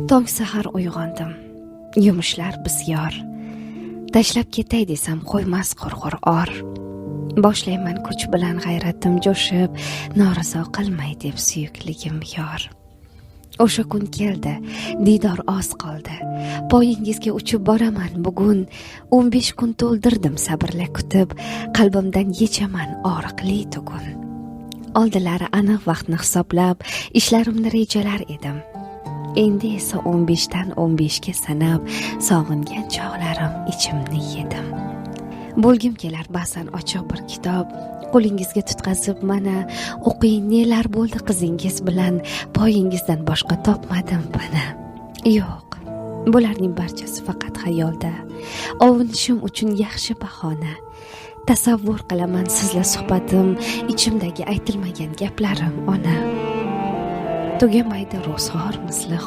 Tong sahar uyg'ondim. Yumushlar bisyor. Tashlab ketay desam qo'ymas qurg'ur or. Boshlayman kuch bilan g'ayratim jo'shib, norizo qilmay deb suyukligim yor. O'sha kun keldi, diydor oz qoldi. Poyingizga uchib boraman bugun. 15 kun to'ldirdim sabrla kutib, qalbimdan yechaman oriqli tugun. Oldilari aniq vaqtni hisoblab, ishlarimni rejalar edim. Endi esa 15 dan 15 ga sanab, sog'ingan chog'larim ichimni yedim. Bo'lgim kelar ba'zan ochiq bir kitob, qo'lingizga tutqazib mana o'qing nelar bo'ldi qizingiz bilan, poyingizdan boshqa topmadim bana. Yo'q, bularning barchasi faqat xayolda. Ovunishim uchun yaxshi bahona. Tasavvur qilaman sizla suhbatim, ichimdagi aytilmagan gaplarim ona. Tugamaydi ro'zg'or misli